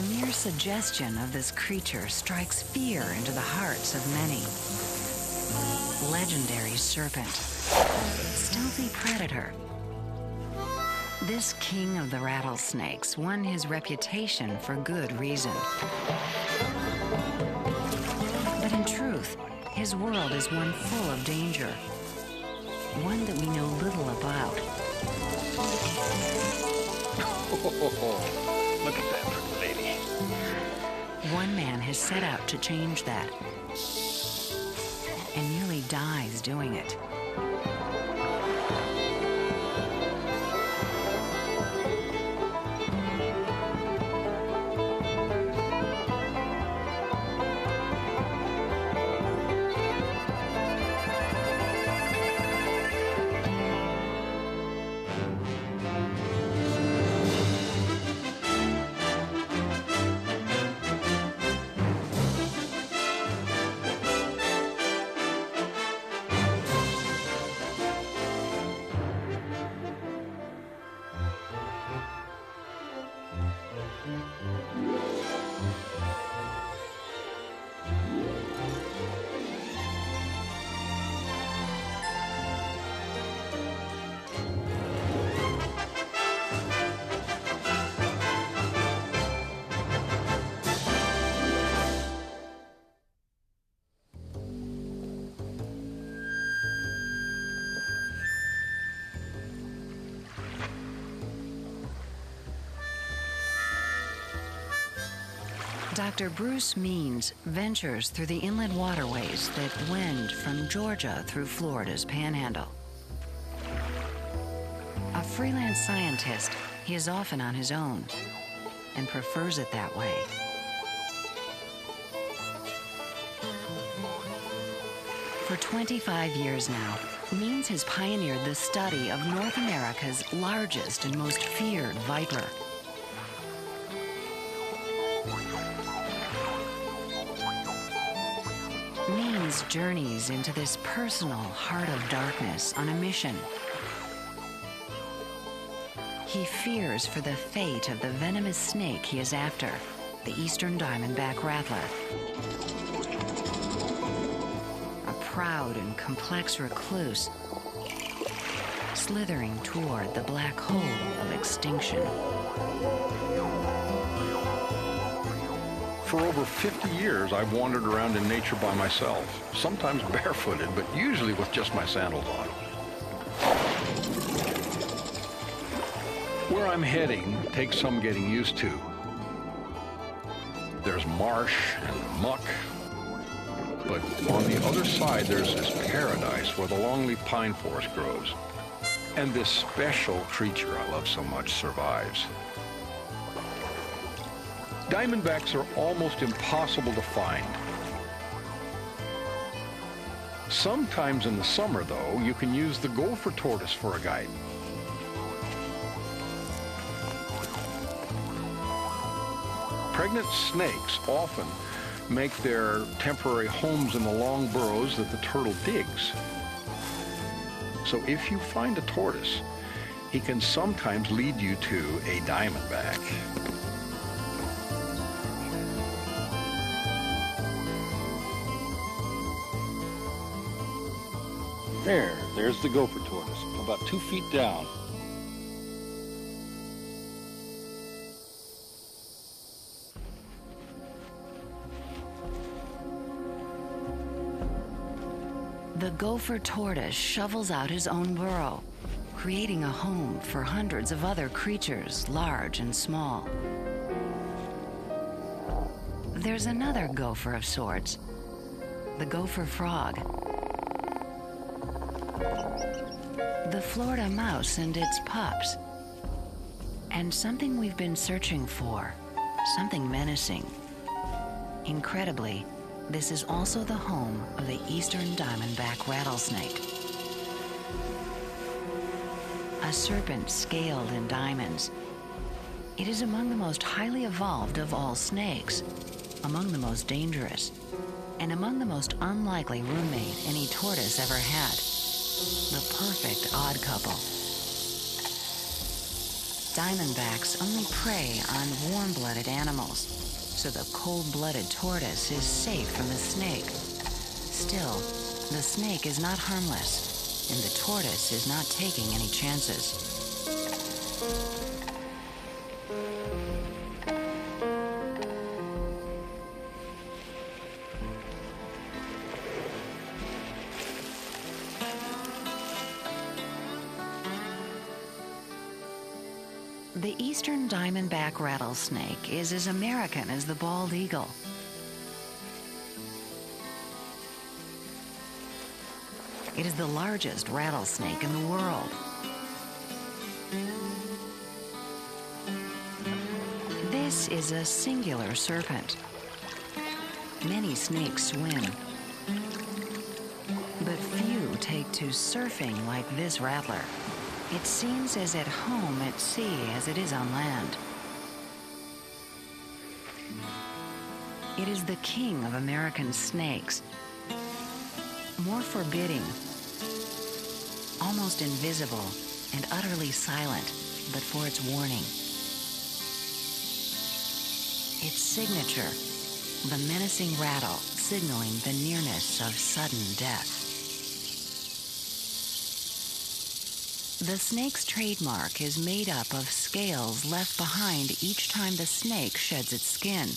mere suggestion of this creature strikes fear into the hearts of many. Legendary serpent, stealthy predator. This king of the rattlesnakes won his reputation for good reason. But in truth, his world is one full of danger, one that we know little about. Look at that pretty lady. One man has set out to change that, and nearly dies doing it. Dr. Bruce Means ventures through the inland waterways that wend from Georgia through Florida's panhandle. A freelance scientist, he is often on his own and prefers it that way. For 25 years now, Means has pioneered the study of North America's largest and most feared viper. Means journeys into this personal heart of darkness on a mission. He fears for the fate of the venomous snake he is after, the eastern diamondback rattler. A proud and complex recluse, slithering toward the black hole of extinction. For over 50 years, I've wandered around in nature by myself, sometimes barefooted, but usually with just my sandals on. Where I'm heading takes some getting used to. There's marsh and muck, but on the other side there's this paradise where the longleaf pine forest grows. And this special creature I love so much survives. Diamondbacks are almost impossible to find. Sometimes in the summer, though, you can use the gopher tortoise for a guide. Pregnant snakes often make their temporary homes in the long burrows that the turtle digs. So if you find a tortoise, he can sometimes lead you to a diamondback. There's the gopher tortoise, about 2 feet down. The gopher tortoise shovels out his own burrow, creating a home for hundreds of other creatures, large and small. There's another gopher of sorts, the gopher frog. The Florida mouse and its pups. And something we've been searching for, something menacing. Incredibly, this is also the home of the eastern diamondback rattlesnake. A serpent scaled in diamonds. It is among the most highly evolved of all snakes, among the most dangerous, and among the most unlikely roommate any tortoise ever had. The perfect odd couple. diamondbacks only prey on warm-blooded animals, so the cold-blooded tortoise is safe from the snake. Still, the snake is not harmless, and the tortoise is not taking any chances. The eastern diamondback rattlesnake is as American as the bald eagle. It is the largest rattlesnake in the world. This is a singular serpent. Many snakes swim, but few take to surfing like this rattler. It seems as at home at sea as it is on land. It is the king of American snakes. More forbidding, almost invisible, and utterly silent, but for its warning. Its signature, the menacing rattle signaling the nearness of sudden death. The snake's trademark is made up of scales left behind each time the snake sheds its skin.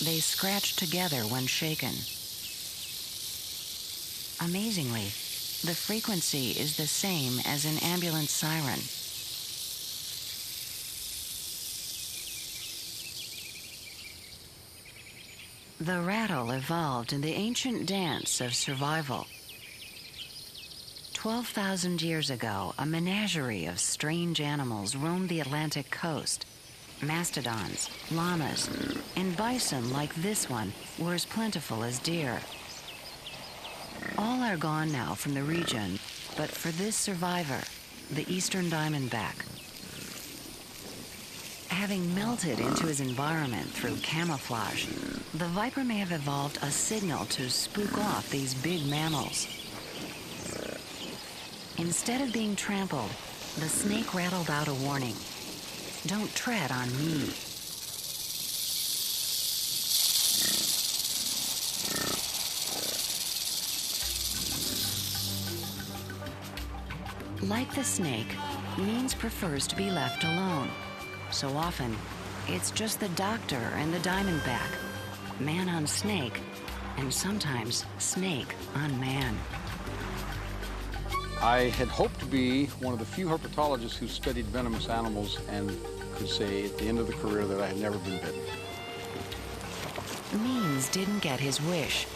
They scratch together when shaken. Amazingly, the frequency is the same as an ambulance siren. The rattle evolved in the ancient dance of survival. 12,000 years ago, a menagerie of strange animals roamed the Atlantic coast. Mastodons, llamas, and bison like this one were as plentiful as deer. All are gone now from the region, but for this survivor, the eastern diamondback. Having melted into his environment through camouflage, the viper may have evolved a signal to spook off these big mammals. Instead of being trampled, the snake rattled out a warning. Don't tread on me. Like the snake, Means prefers to be left alone. So often, it's just the doctor and the diamondback, man on snake, and sometimes snake on man. I had hoped to be one of the few herpetologists who studied venomous animals and could say at the end of the career that I had never been bitten. Means didn't get his wish.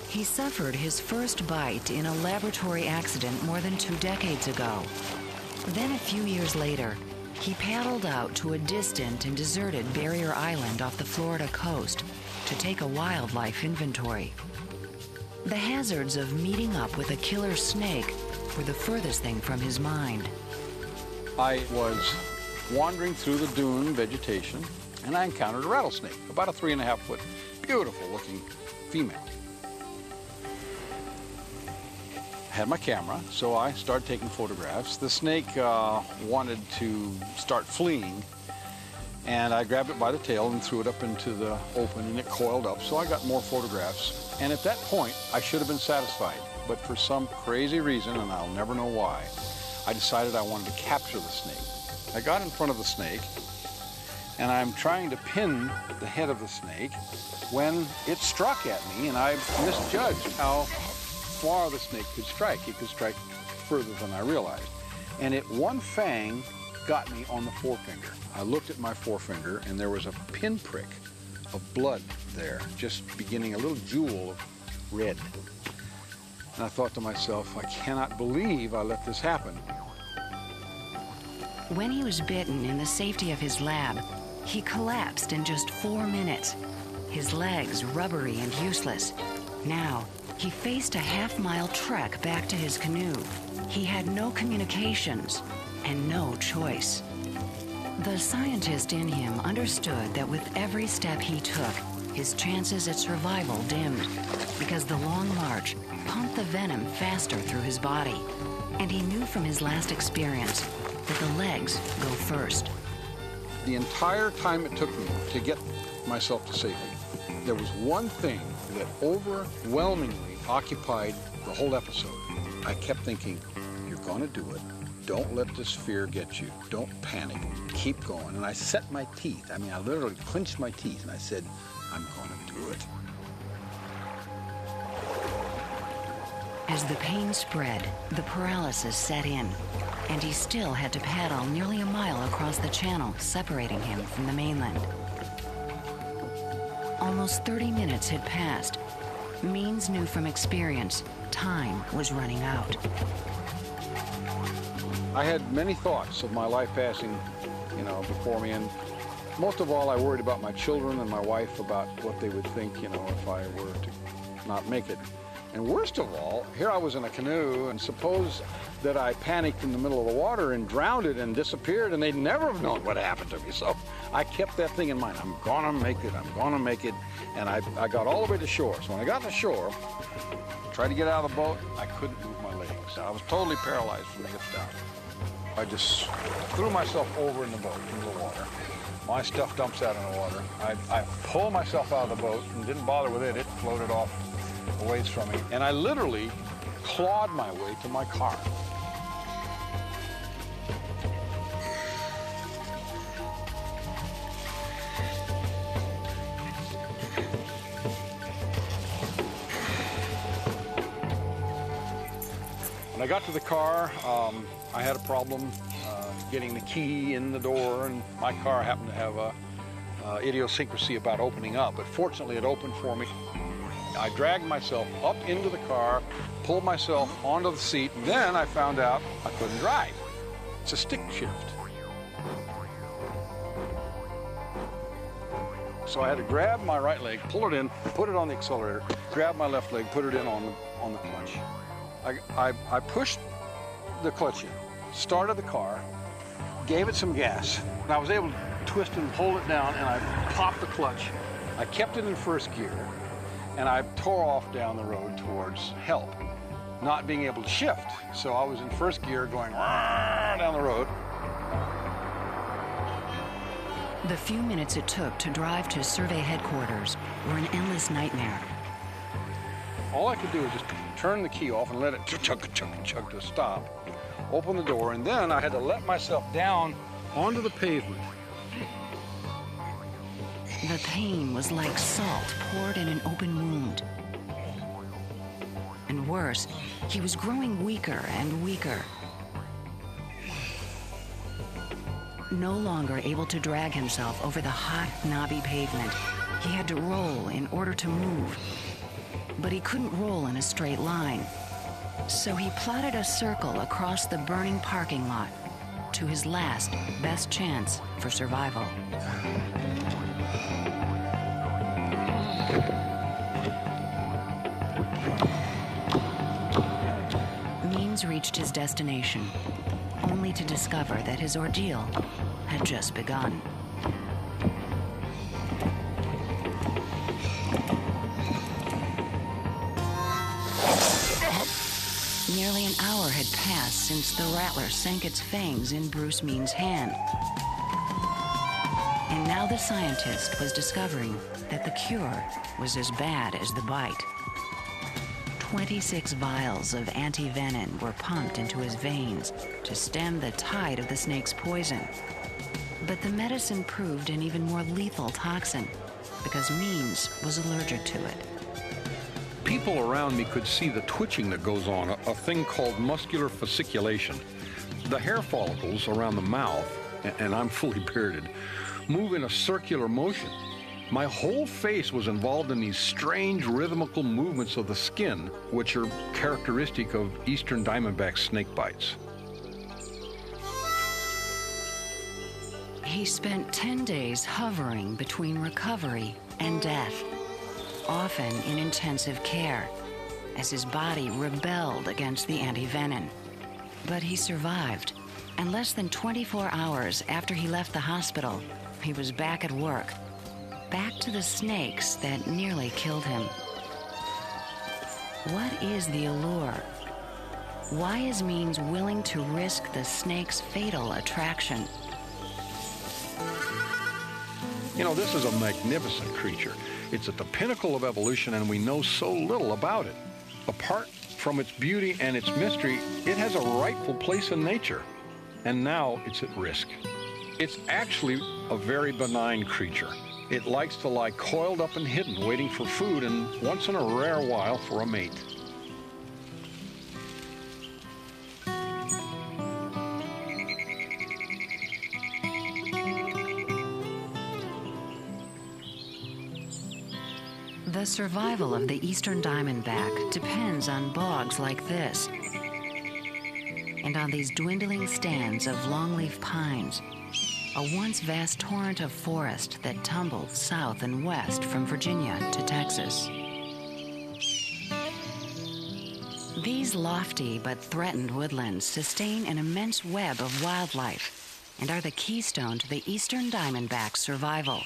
He suffered his first bite in a laboratory accident more than 2 decades ago. Then a few years later, he paddled out to a distant and deserted barrier island off the Florida coast to take a wildlife inventory. The hazards of meeting up with a killer snake were the furthest thing from his mind. I was wandering through the dune vegetation, and I encountered a rattlesnake, about a 3.5-foot, beautiful-looking female. I had my camera, so I started taking photographs. The snake wanted to start fleeing, and I grabbed it by the tail and threw it up into the open, and it coiled up, so I got more photographs. And at that point, I should have been satisfied, but for some crazy reason, and I'll never know why, I decided I wanted to capture the snake. I got in front of the snake, and I'm trying to pin the head of the snake when it struck at me, and I misjudged how far the snake could strike. It could strike further than I realized. And one fang got me on the forefinger. I looked at my forefinger, and there was a pinprick of blood there, just beginning a little jewel of red. And I thought to myself, I cannot believe I let this happen. When he was bitten in the safety of his lab, he collapsed in just 4 minutes, his legs rubbery and useless. Now, he faced a half-mile trek back to his canoe. He had no communications and no choice. The scientist in him understood that with every step he took, his chances at survival dimmed, because the long march pumped the venom faster through his body. And he knew from his last experience that the legs go first. The entire time it took me to get myself to safety, there was one thing that overwhelmingly occupied the whole episode. I kept thinking, you're going to do it. Don't let this fear get you. Don't panic. Keep going. And I set my teeth. I mean, I literally clenched my teeth and I said, I'm going to do it. As the pain spread, the paralysis set in, and he still had to paddle nearly a mile across the channel, separating him from the mainland. Almost 30 minutes had passed. Means knew from experience time was running out. I had many thoughts of my life passing, before me, and most of all, I worried about my children and my wife, about what they would think, if I were to not make it. And worst of all, here I was in a canoe, and suppose that I panicked in the middle of the water and drowned it and disappeared, and they'd never have known what happened to me. So I kept that thing in mind. I'm gonna make it, I'm gonna make it. And I got all the way to shore. So when I got to shore, tried to get out of the boat, I couldn't move my legs. I was totally paralyzed from the hips down. I just threw myself over in the boat, into the water. My stuff dumps out in the water. I pulled myself out of the boat and didn't bother with it. It floated off a ways from me. And I literally clawed my way to my car. When I got to the car, I had a problem getting the key in the door, and my car happened to have a idiosyncrasy about opening up, but fortunately it opened for me. I dragged myself up into the car, pulled myself onto the seat, and then I found out I couldn't drive. It's a stick shift. So I had to grab my right leg, pull it in, put it on the accelerator, grab my left leg, put it in on the clutch. I pushed the clutch in, started the car, gave it some gas, and I was able to twist and hold it down, and I popped the clutch. I kept it in first gear, and I tore off down the road towards help, not being able to shift. So I was in first gear going down the road. The few minutes it took to drive to survey headquarters were an endless nightmare. All I could do was just turn the key off and let it chug to stop, open the door, and then I had to let myself down onto the pavement. The pain was like salt poured in an open wound. And worse, he was growing weaker and weaker. No longer able to drag himself over the hot, knobby pavement, he had to roll in order to move. But he couldn't roll in a straight line. So he plotted a circle across the burning parking lot to his last, best chance for survival. Means reached his destination, only to discover that his ordeal had just begun. Nearly an hour had passed since the Rattler sank its fangs in Bruce Means' hand. And now the scientist was discovering that the cure was as bad as the bite. 26 vials of anti-venom were pumped into his veins to stem the tide of the snake's poison. But the medicine proved an even more lethal toxin because Means was allergic to it. People around me could see the twitching that goes on, a thing called muscular fasciculation. The hair follicles around the mouth, and I'm fully bearded, move in a circular motion. My whole face was involved in these strange rhythmical movements of the skin, which are characteristic of eastern diamondback snake bites. He spent 10 days hovering between recovery and death, often in intensive care, as his body rebelled against the anti-venom. But he survived, and less than 24 hours after he left the hospital, he was back at work, back to the snakes that nearly killed him. What is the allure? why is Means willing to risk the snake's fatal attraction? You know, this is a magnificent creature. It's at the pinnacle of evolution, and we know so little about it. Apart from its beauty and its mystery, it has a rightful place in nature, and now it's at risk. It's actually a very benign creature. It likes to lie coiled up and hidden, waiting for food, and once in a rare while for a mate. The survival of the eastern diamondback depends on bogs like this and on these dwindling stands of longleaf pines, a once vast torrent of forest that tumbled south and west from Virginia to Texas. These lofty but threatened woodlands sustain an immense web of wildlife and are the keystone to the eastern diamondback's survival.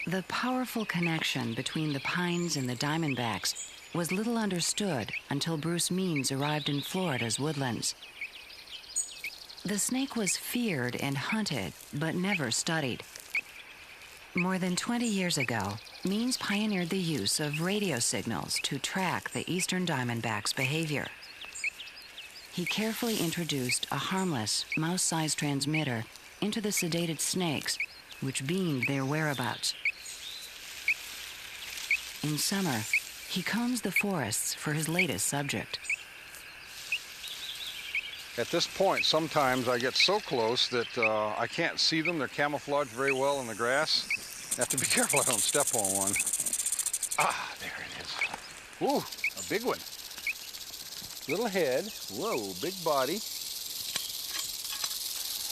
The powerful connection between the pines and the diamondbacks was little understood until Bruce Means arrived in Florida's woodlands. The snake was feared and hunted, but never studied. More than 20 years ago, Means pioneered the use of radio signals to track the eastern diamondback's behavior. He carefully introduced a harmless, mouse-sized transmitter into the sedated snakes, which beamed their whereabouts. In summer, he combs the forests for his latest subject. At this point, sometimes I get so close that I can't see them. They're camouflaged very well in the grass. I have to be careful I don't step on one. Ah, there it is. Ooh, a big one. Little head. Whoa, big body.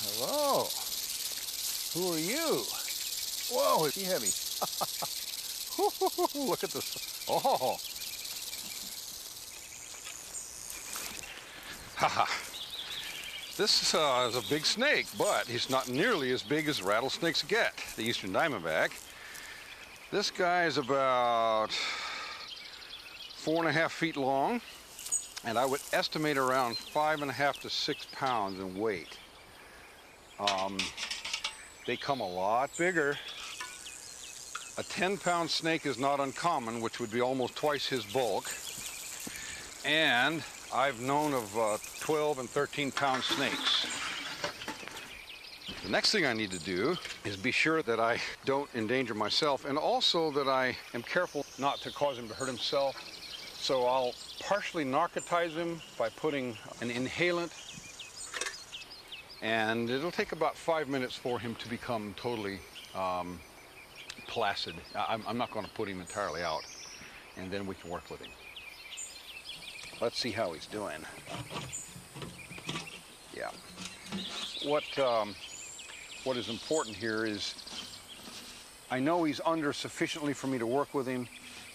Hello. Who are you? Whoa, is she heavy? Look at this. Oh. Haha. This is a big snake, but he's not nearly as big as rattlesnakes get, the eastern diamondback. This guy is about 4.5 feet long, and I would estimate around 5.5 to 6 pounds in weight. They come a lot bigger. A 10-pound snake is not uncommon, which would be almost twice his bulk. And I've known of 12 and 13-pound snakes. The next thing I need to do is be sure that I don't endanger myself, and also that I am careful not to cause him to hurt himself. So I'll partially narcotize him by putting an inhalant, and it'll take about 5 minutes for him to become totally placid. I'm not going to put him entirely out, and then we can work with him. Let's see how he's doing. Yeah. What is important here is I know he's under sufficiently for me to work with him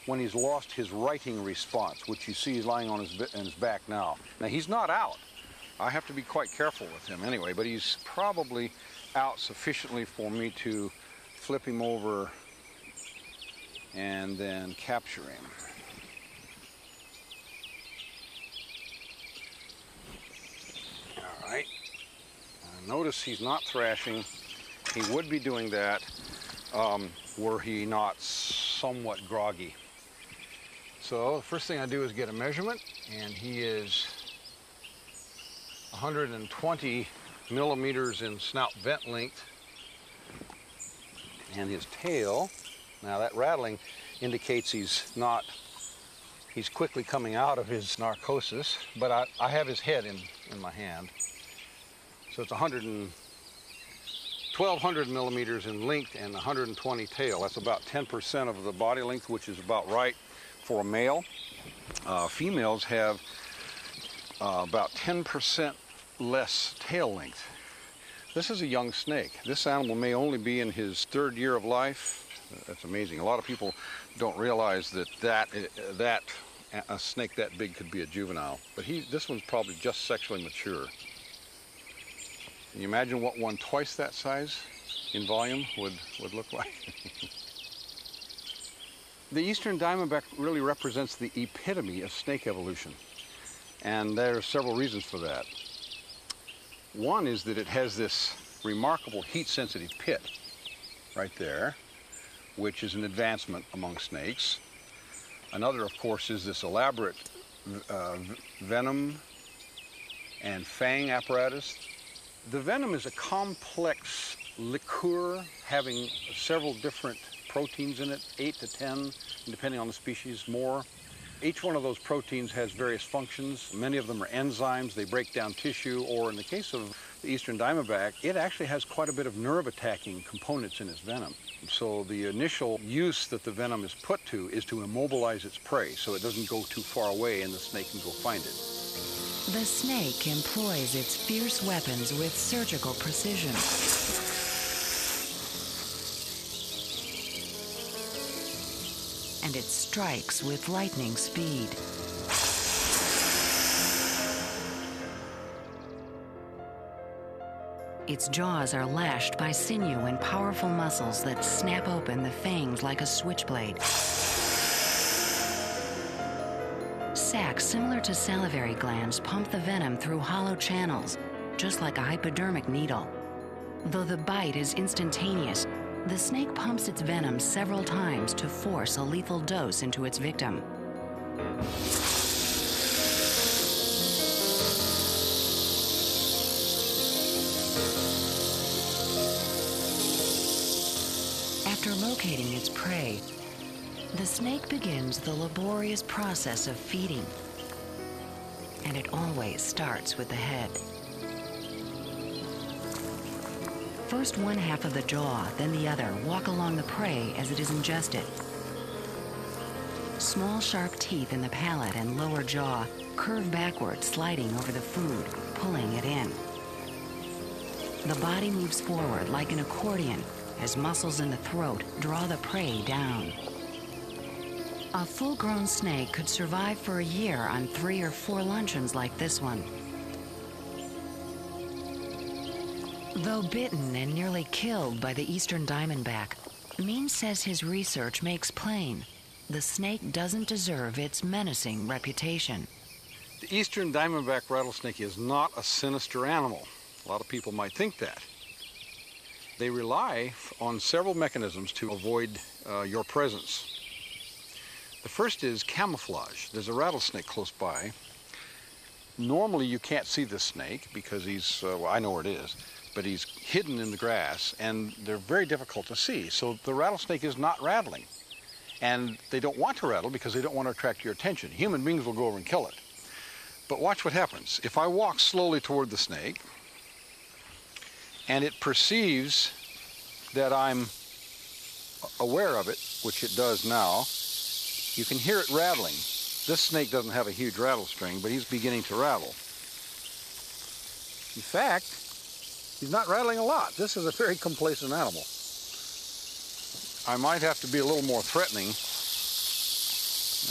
when he's lost his righting response, which you see he's lying on his back now. Now, he's not out. I have to be quite careful with him anyway, but he's probably out sufficiently for me to flip him over and then capture him. All right. Notice he's not thrashing. He would be doing that were he not somewhat groggy. So the first thing I do is get a measurement, and he is 120 millimeters in snout vent length. And his tail, now that rattling indicates he's quickly coming out of his narcosis, but I have his head in my hand. So it's 1,200 millimeters in length and 120 tail. That's about 10% of the body length, which is about right for a male. Females have about 10% less tail length. This is a young snake. This animal may only be in his 3rd year of life. That's amazing. A lot of people don't realize that a snake that big could be a juvenile. But this one's probably just sexually mature. Can you imagine what one twice that size in volume would look like? The eastern diamondback really represents the epitome of snake evolution, and there are several reasons for that. One is that it has this remarkable heat-sensitive pit right there, which is an advancement among snakes. Another, of course, is this elaborate venom and fang apparatus. The venom is a complex liqueur having several different proteins in it, 8 to 10, depending on the species, more. Each one of those proteins has various functions. Many of them are enzymes. They break down tissue, or in the case of the eastern diamondback, it actually has quite a bit of nerve-attacking components in its venom. So the initial use that the venom is put to is to immobilize its prey so it doesn't go too far away and the snake can go find it. The snake employs its fierce weapons with surgical precision. And it strikes with lightning speed. Its jaws are lashed by sinew and powerful muscles that snap open the fangs like a switchblade. Sacs similar to salivary glands pump the venom through hollow channels, just like a hypodermic needle. Though the bite is instantaneous, the snake pumps its venom several times to force a lethal dose into its victim. After locating its prey, the snake begins the laborious process of feeding. And it always starts with the head. First one half of the jaw, then the other, walk along the prey as it is ingested. Small sharp teeth in the palate and lower jaw curve backward, sliding over the food, pulling it in. The body moves forward like an accordion as muscles in the throat draw the prey down. A full-grown snake could survive for a year on 3 or 4 luncheons like this one. Though bitten and nearly killed by the eastern diamondback, Means says his research makes plain the snake doesn't deserve its menacing reputation. The eastern diamondback rattlesnake is not a sinister animal. A lot of people might think that. They rely on several mechanisms to avoid your presence. The first is camouflage. There's a rattlesnake close by. Normally you can't see this snake because he's, well, I know where it is, but he's hidden in the grass and they're very difficult to see. So the rattlesnake is not rattling. And they don't want to rattle because they don't want to attract your attention. Human beings will go over and kill it. But watch what happens. If I walk slowly toward the snake and it perceives that I'm aware of it, which it does now, you can hear it rattling. This snake doesn't have a huge rattle string, but he's beginning to rattle. In fact, he's not rattling a lot. This is a very complacent animal. I might have to be a little more threatening.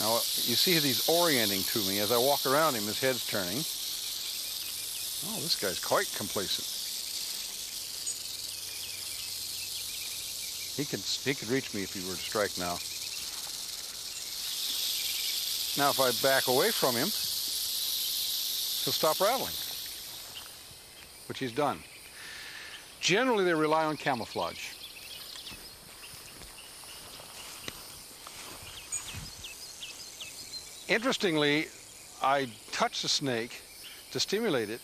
Now, you see he's orienting to me. As I walk around him, his head's turning. Oh, this guy's quite complacent. He could reach me if he were to strike now. Now, if I back away from him, he'll stop rattling, which he's done. Generally, they rely on camouflage. Interestingly, I touched the snake to stimulate it.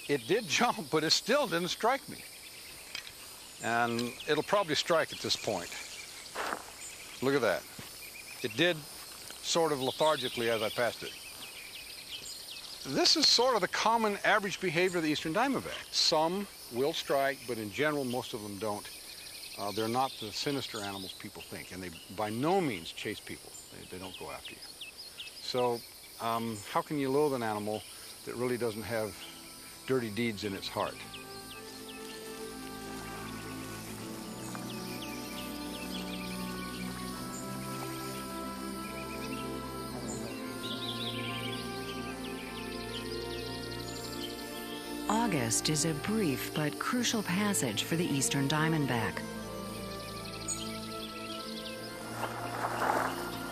It did jump, but it still didn't strike me. And it'll probably strike at this point. Look at that. It did sort of lethargically as I passed it. This is sort of the common average behavior of the eastern diamondback. Some will strike, but in general, most of them don't. They're not the sinister animals people think, and they by no means chase people. They don't go after you. So how can you loathe an animal that really doesn't have dirty deeds in its heart? August is a brief but crucial passage for the eastern diamondback.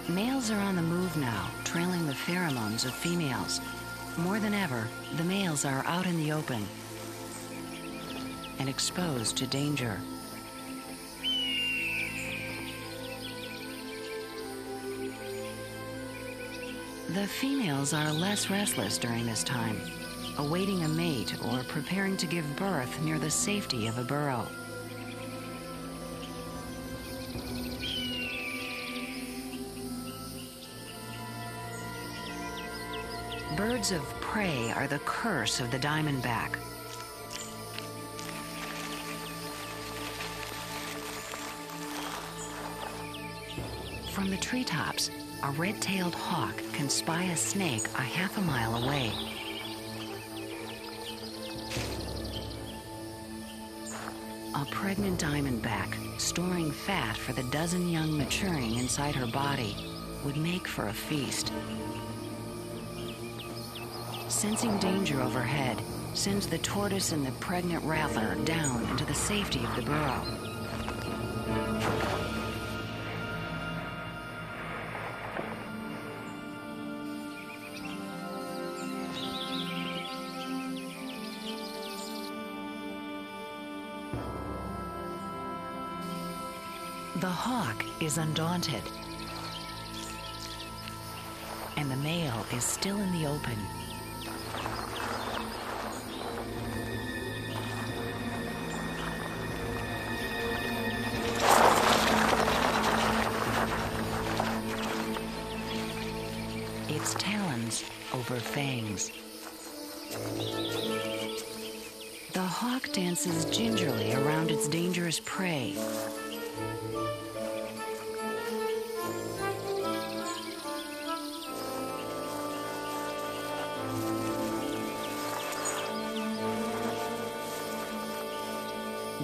Males are on the move now, trailing the pheromones of females. More than ever, the males are out in the open and exposed to danger. The females are less restless during this time, awaiting a mate or preparing to give birth near the safety of a burrow. Birds of prey are the curse of the diamondback. From the treetops, a red-tailed hawk can spy a snake a half a mile away. A pregnant diamondback, storing fat for the dozen young maturing inside her body, would make for a feast. Sensing danger overhead, sends the tortoise and the pregnant rattler down into the safety of the burrow. The hawk is undaunted, and the male is still in the open. Its talons over fangs. The hawk dances gingerly around its dangerous prey.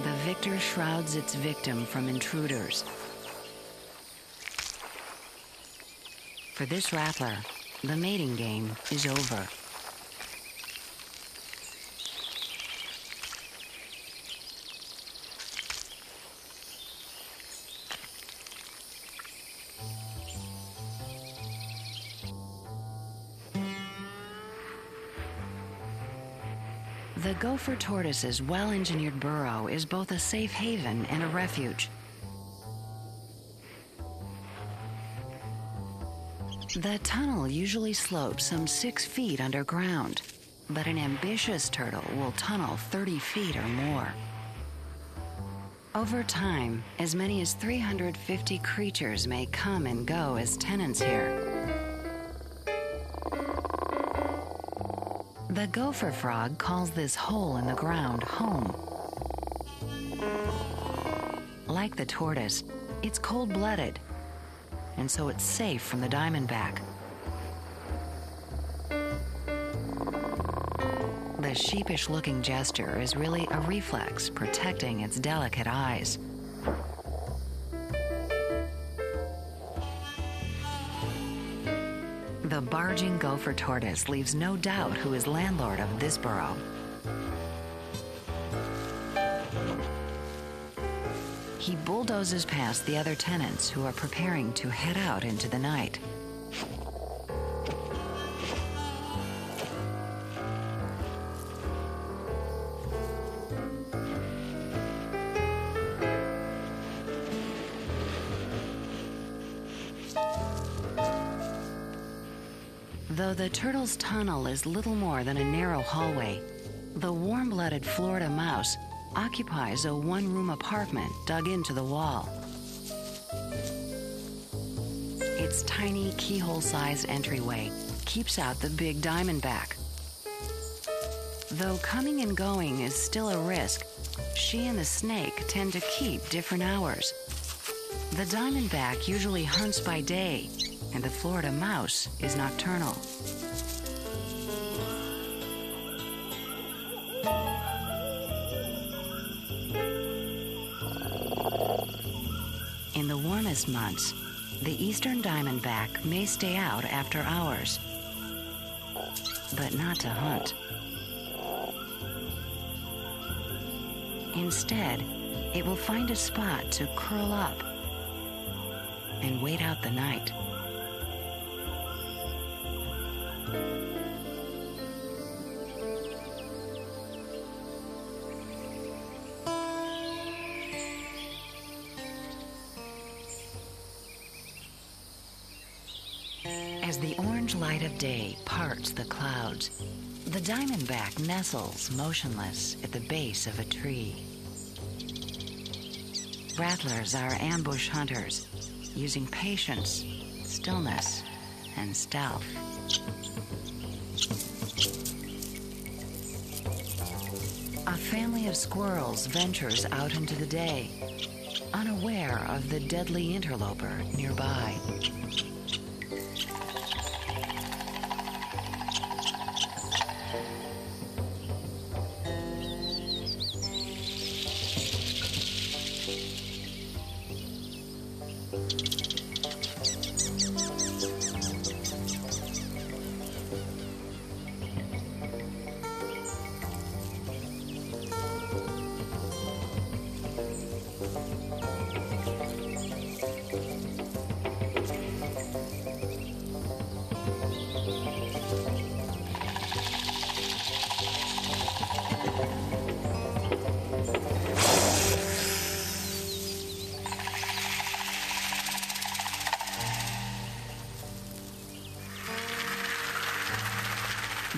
The victor shrouds its victim from intruders. For this rattler, the mating game is over. The gopher tortoise's well-engineered burrow is both a safe haven and a refuge. The tunnel usually slopes some 6 feet underground, but an ambitious turtle will tunnel 30 feet or more. Over time, as many as 350 creatures may come and go as tenants here. The gopher frog calls this hole in the ground home. Like the tortoise, it's cold-blooded, and so it's safe from the diamondback. The sheepish-looking gesture is really a reflex protecting its delicate eyes. The barging gopher tortoise leaves no doubt who is landlord of this burrow. He bulldozes past the other tenants who are preparing to head out into the night. Though the turtle's tunnel is little more than a narrow hallway, the warm-blooded Florida mouse occupies a one-room apartment dug into the wall. Its tiny keyhole-sized entryway keeps out the big diamondback. Though coming and going is still a risk, she and the snake tend to keep different hours. The diamondback usually hunts by day, and the Florida mouse is nocturnal. In the warmest months, the eastern diamondback may stay out after hours, but not to hunt. Instead, it will find a spot to curl up and wait out the night. As the orange light of day parts the clouds, the diamondback nestles motionless at the base of a tree. Rattlers are ambush hunters, using patience, stillness, and stealth. A family of squirrels ventures out into the day, unaware of the deadly interloper nearby.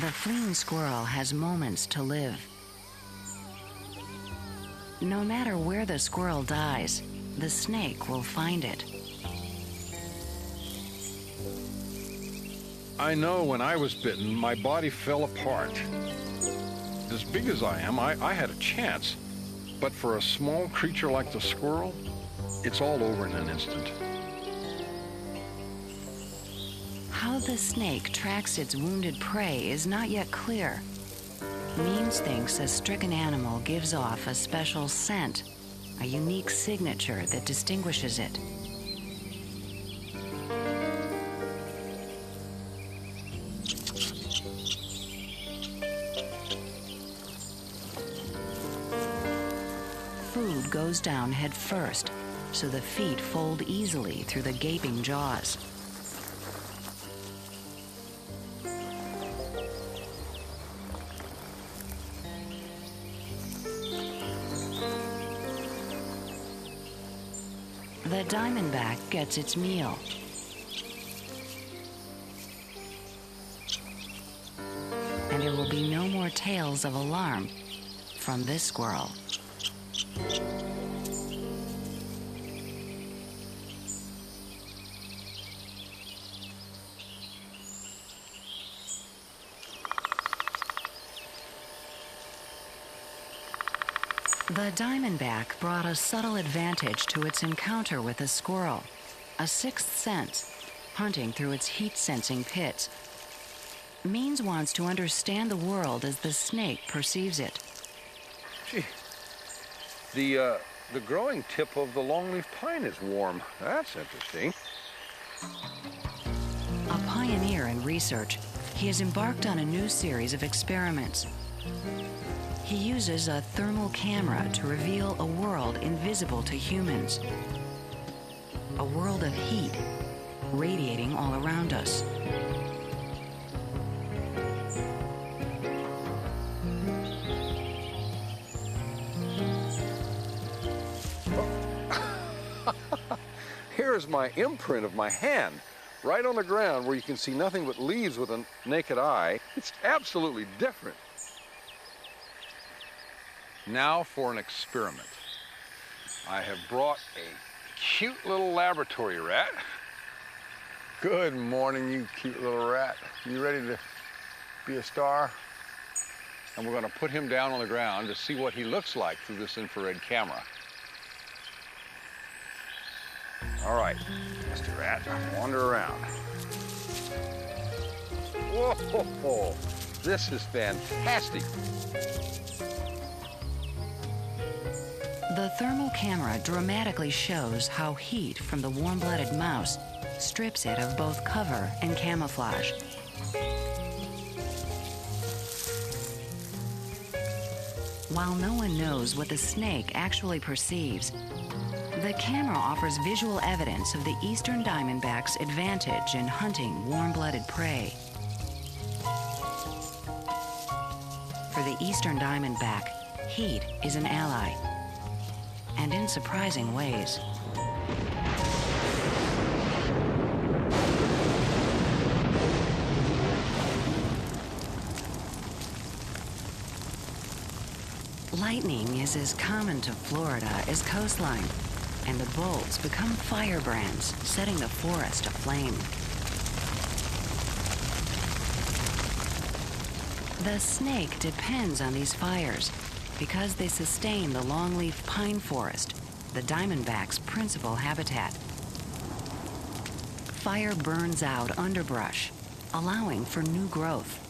The fleeing squirrel has moments to live. No matter where the squirrel dies, the snake will find it. I know when I was bitten, my body fell apart. As big as I am, I had a chance. But for a small creature like the squirrel, it's all over in an instant. How the snake tracks its wounded prey is not yet clear. Means thinks a stricken animal gives off a special scent, a unique signature that distinguishes it. Food goes down head first, so the feet fold easily through the gaping jaws. The diamondback gets its meal. And there will be no more tales of alarm from this squirrel. The diamondback brought a subtle advantage to its encounter with a squirrel, a sixth sense, hunting through its heat-sensing pits. Means wants to understand the world as the snake perceives it. Gee, the growing tip of the longleaf pine is warm. That's interesting. A pioneer in research, he has embarked on a new series of experiments. He uses a thermal camera to reveal a world invisible to humans. A world of heat, radiating all around us. Here's my imprint of my hand, right on the ground where you can see nothing but leaves with a naked eye. It's absolutely different. Now for an experiment. I have brought a cute little laboratory rat. Good morning, you cute little rat. You ready to be a star? And we're going to put him down on the ground to see what he looks like through this infrared camera. All right, Mr. Rat, wander around. Whoa, this is fantastic. The thermal camera dramatically shows how heat from the warm-blooded mouse strips it of both cover and camouflage. While no one knows what the snake actually perceives, the camera offers visual evidence of the eastern diamondback's advantage in hunting warm-blooded prey. For the eastern diamondback, heat is an ally, and in surprising ways. Lightning is as common to Florida as coastline, and the bolts become firebrands, setting the forest aflame. The snake depends on these fires because they sustain the longleaf pine forest, the diamondback's principal habitat. Fire burns out underbrush, allowing for new growth.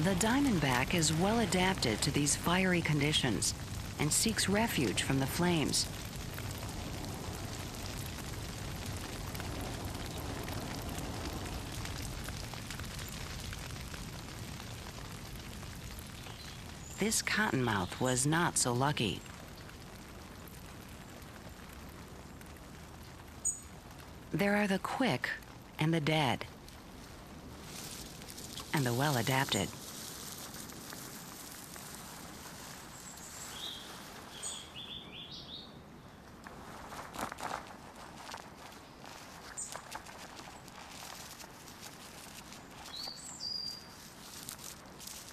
The diamondback is well adapted to these fiery conditions and seeks refuge from the flames. This cottonmouth was not so lucky. There are the quick and the dead, and the well-adapted.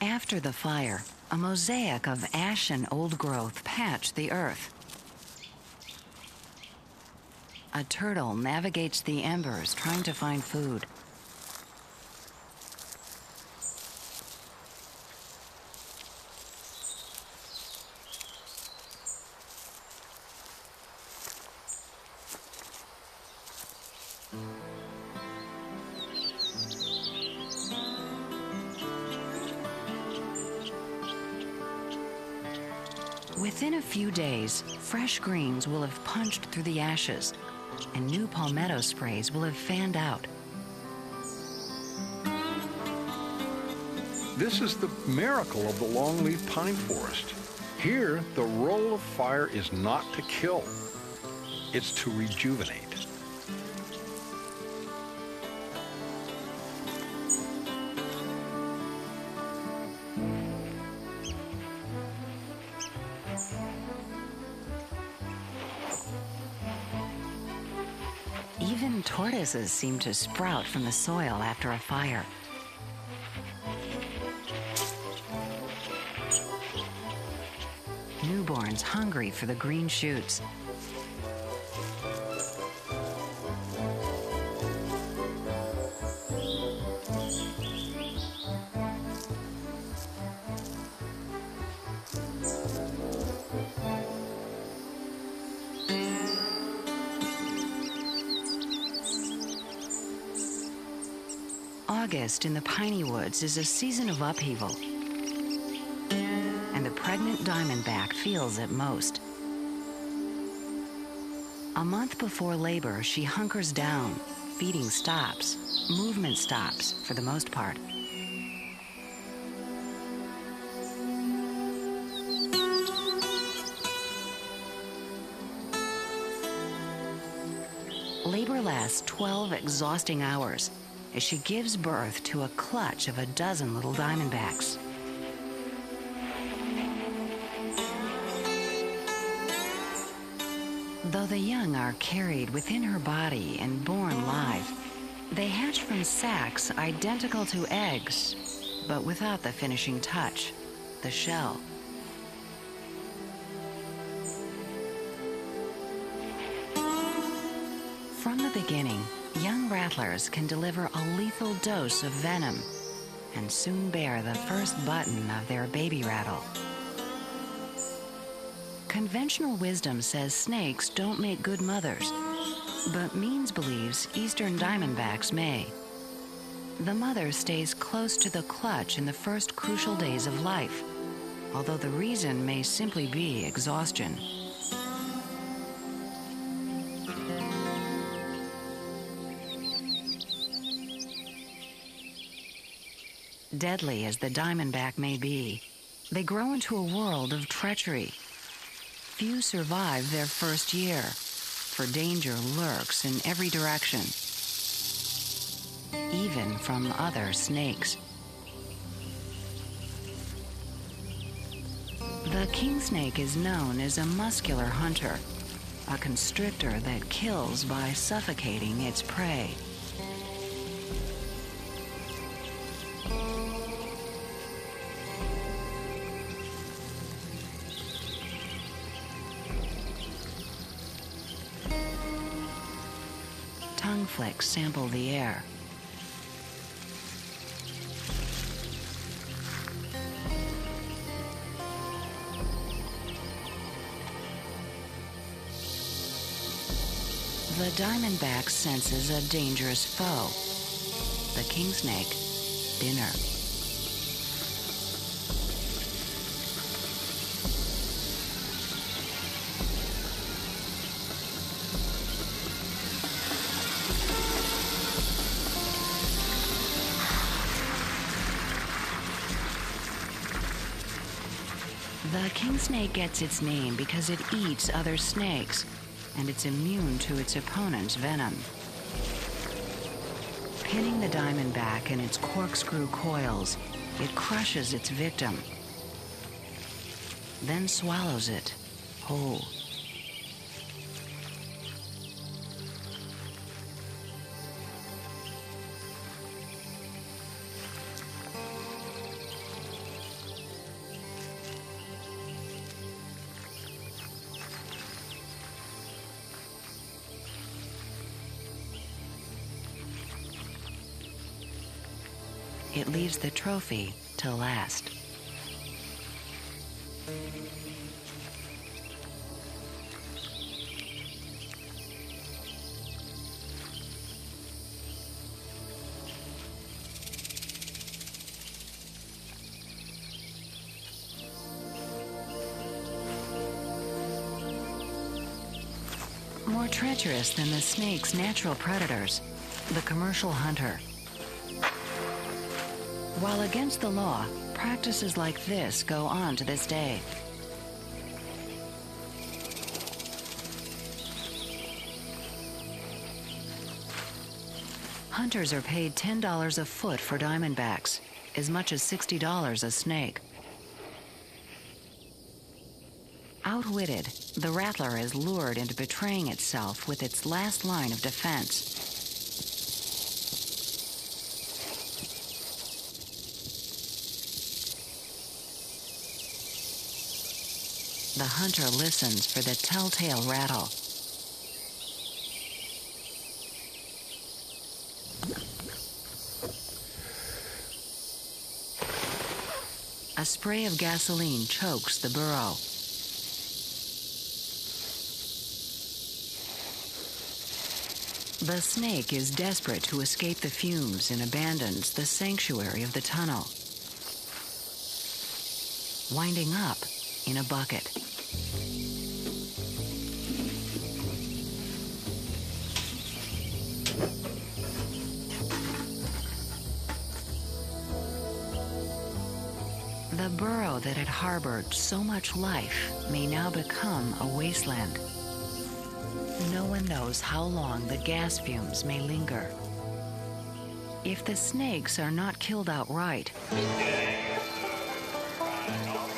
After the fire, a mosaic of ash and old growth patch the earth. A turtle navigates the embers trying to find food. Within a few days, fresh greens will have punched through the ashes, and new palmetto sprays will have fanned out. This is the miracle of the longleaf pine forest. Here, the role of fire is not to kill, it's to rejuvenate. Even tortoises seem to sprout from the soil after a fire. Newborns hungry for the green shoots. August in the piney woods is a season of upheaval, and the pregnant diamondback feels it most. A month before labor, she hunkers down. Feeding stops, movement stops for the most part. Labor lasts 12 exhausting hours as she gives birth to a clutch of a dozen little diamondbacks. Though the young are carried within her body and born live, they hatch from sacs identical to eggs, but without the finishing touch, the shell. From the beginning, young rattlers can deliver a lethal dose of venom and soon bear the first button of their baby rattle. Conventional wisdom says snakes don't make good mothers, but Means believes eastern diamondbacks may. The mother stays close to the clutch in the first crucial days of life, although the reason may simply be exhaustion. Deadly as the diamondback may be, they grow into a world of treachery. Few survive their first year, for danger lurks in every direction, even from other snakes. The king snake is known as a muscular hunter, a constrictor that kills by suffocating its prey. Tongue flicks sample the air. The diamondback senses a dangerous foe. The king snake, dinner. The king snake gets its name because it eats other snakes, and it's immune to its opponent's venom. Pinning the diamondback in its corkscrew coils, it crushes its victim, then swallows it whole. It leaves the trophy to last. More treacherous than the snake's natural predators, the commercial hunter. While against the law, practices like this go on to this day. Hunters are paid $10 a foot for diamondbacks, as much as $60 a snake. Outwitted, the rattler is lured into betraying itself with its last line of defense. The hunter listens for the telltale rattle. A spray of gasoline chokes the burrow. The snake is desperate to escape the fumes and abandons the sanctuary of the tunnel, winding up in a bucket. The burrow that had harbored so much life may now become a wasteland. No one knows how long the gas fumes may linger. If the snakes are not killed outright,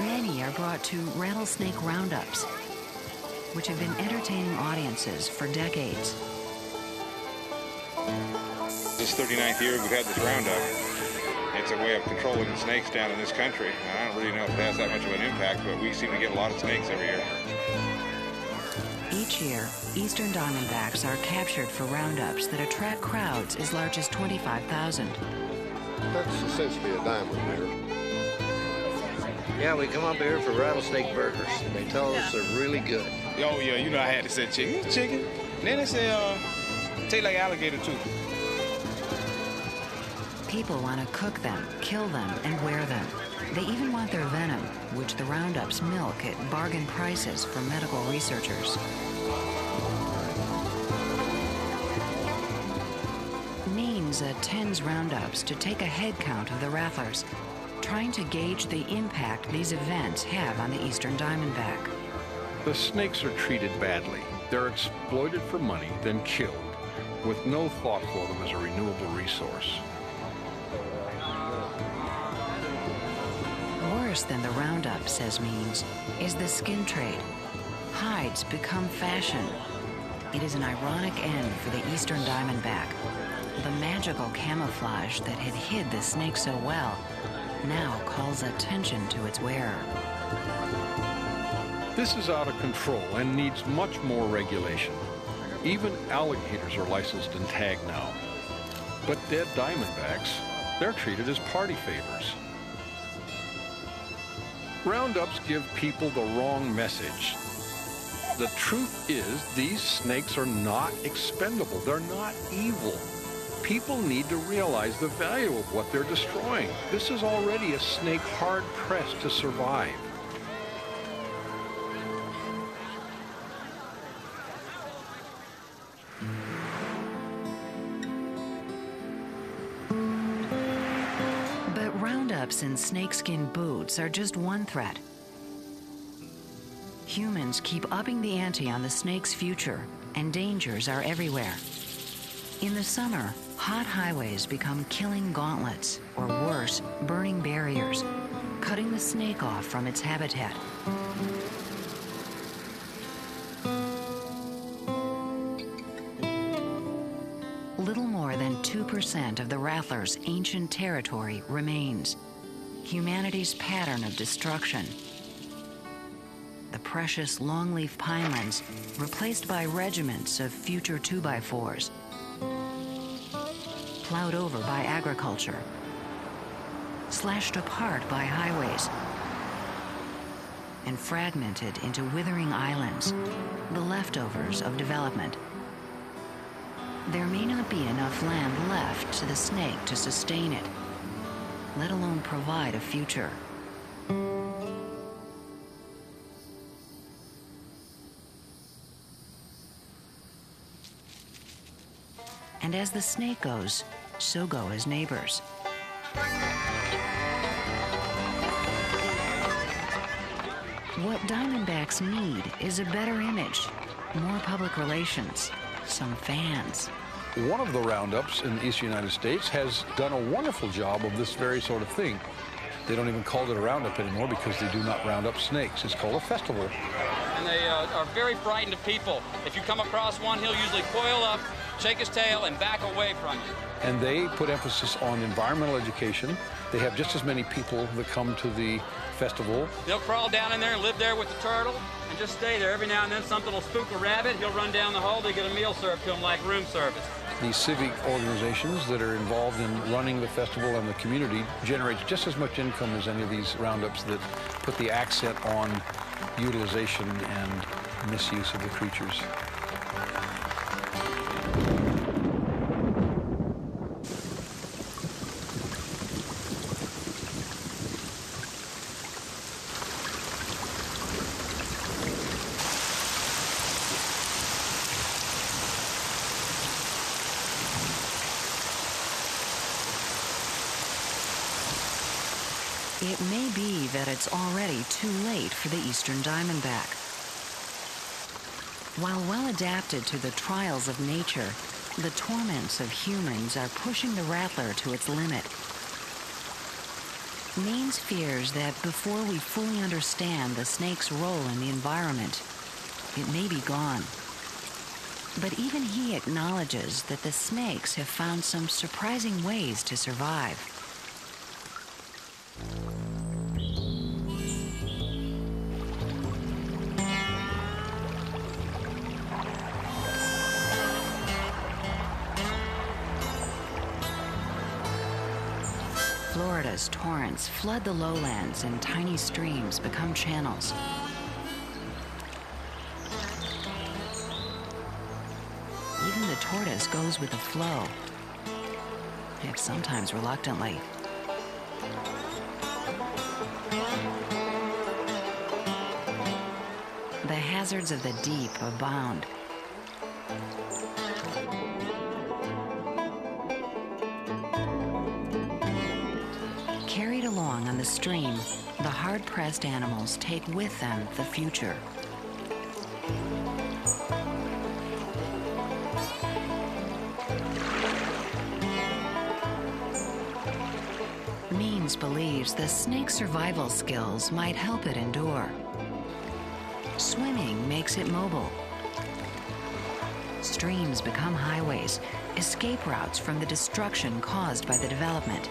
many are brought to rattlesnake roundups, which have been entertaining audiences for decades. This 39th year we've had this roundup. It's a way of controlling the snakes down in this country. I don't really know if it has that much of an impact, but we seem to get a lot of snakes every year. Each year, eastern diamondbacks are captured for roundups that attract crowds as large as 25,000. That's essentially a diamond bear. Yeah, we come up here for rattlesnake burgers. They tell us they're really good. Oh, yeah, you know I had to say chicken. Chicken. And then they say, taste like alligator, too. People want to cook them, kill them, and wear them. They even want their venom, which the roundups milk at bargain prices for medical researchers. Maine attends roundups to take a head count of the rattlers, trying to gauge the impact these events have on the eastern diamondback. The snakes are treated badly. They're exploited for money, then killed, with no thought for them as a renewable resource. Worse than the roundup, says Means, is the skin trade. Hides become fashion. It is an ironic end for the eastern diamondback. The magical camouflage that had hid the snake so well now calls attention to its wearer. This is out of control and needs much more regulation. Even alligators are licensed and tagged now. But dead diamondbacks, they're treated as party favors. Roundups give people the wrong message. The truth is, these snakes are not expendable. They're not evil. People need to realize the value of what they're destroying. This is already a snake hard-pressed to survive. But roundups and snakeskin boots are just one threat. Humans keep upping the ante on the snake's future, and dangers are everywhere. In the summer, hot highways become killing gauntlets, or worse, burning barriers, cutting the snake off from its habitat. Little more than 2% of the rattler's ancient territory remains. Humanity's pattern of destruction. The precious longleaf pinelands replaced by regiments of future 2x4s. Plowed over by agriculture. Slashed apart by highways. And fragmented into withering islands, the leftovers of development. There may not be enough land left to the snake to sustain it, let alone provide a future. And as the snake goes, so go his neighbors. What diamondbacks need is a better image, more public relations, some fans. One of the roundups in the eastern United States has done a wonderful job of this very sort of thing. They don't even call it a roundup anymore because they do not round up snakes. It's called a festival. And they are very frightened of people. If you come across one, he'll usually coil up, shake his tail, and back away from you. And they put emphasis on environmental education. They have just as many people that come to the festival. They'll crawl down in there and live there with the turtle and just stay there. Every now and then something will spook a rabbit. He'll run down the hall. They get a meal served to him like room service. These civic organizations that are involved in running the festival and the community generates just as much income as any of these roundups that put the accent on utilization and misuse of the creatures. It may be that it's already too late for the eastern diamondback. While well adapted to the trials of nature, the torments of humans are pushing the rattler to its limit. Maines fears that before we fully understand the snake's role in the environment, it may be gone. But even he acknowledges that the snakes have found some surprising ways to survive. Florida's torrents flood the lowlands and tiny streams become channels. Even the tortoise goes with the flow. if sometimes reluctantly. The hazards of the deep abound. Carried along on the stream, the hard-pressed animals take with them the future. Means believes the snake's survival skills might help it endure. Swimming makes it mobile. Streams become highways, escape routes from the destruction caused by the development.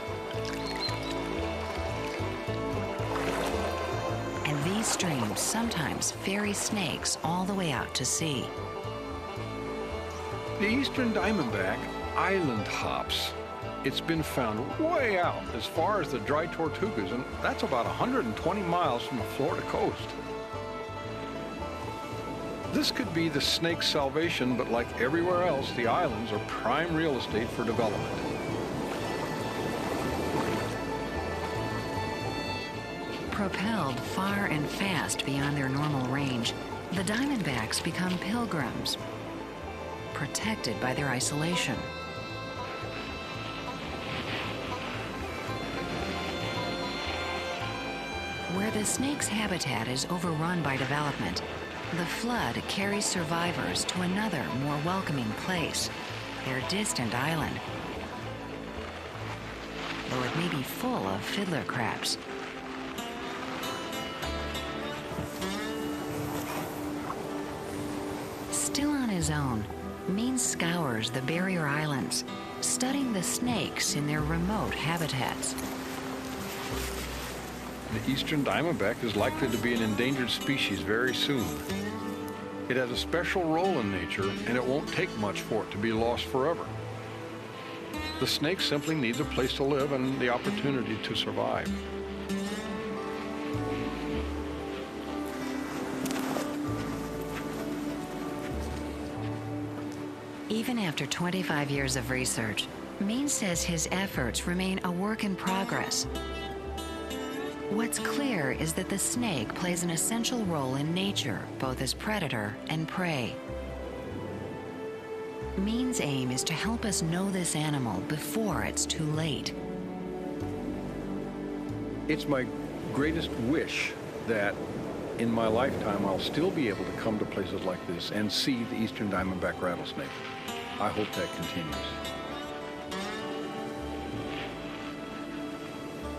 And these streams sometimes ferry snakes all the way out to sea. The eastern diamondback island hops. It's been found way out as far as the dry Tortugas, and that's about 120 miles from the Florida coast. This could be the snake's salvation, but like everywhere else, the islands are prime real estate for development. Propelled far and fast beyond their normal range, the diamondbacks become pilgrims, protected by their isolation. Where the snake's habitat is overrun by development, the flood carries survivors to another, more welcoming place, their distant island. Though it may be full of fiddler crabs. Still on his own, Means scours the barrier islands, studying the snakes in their remote habitats. The eastern diamondback is likely to be an endangered species very soon. It has a special role in nature, and it won't take much for it to be lost forever. The snake simply needs a place to live and the opportunity to survive. Even after 25 years of research, Means says his efforts remain a work in progress. What's clear is that the snake plays an essential role in nature, both as predator and prey. Means' aim is to help us know this animal before it's too late. It's my greatest wish that in my lifetime I'll still be able to come to places like this and see the eastern diamondback rattlesnake. I hope that continues.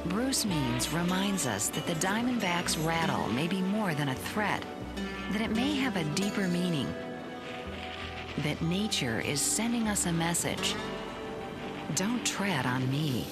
Bruce Means reminds us that the diamondback's rattle may be more than a threat, that it may have a deeper meaning, that nature is sending us a message. Don't tread on me.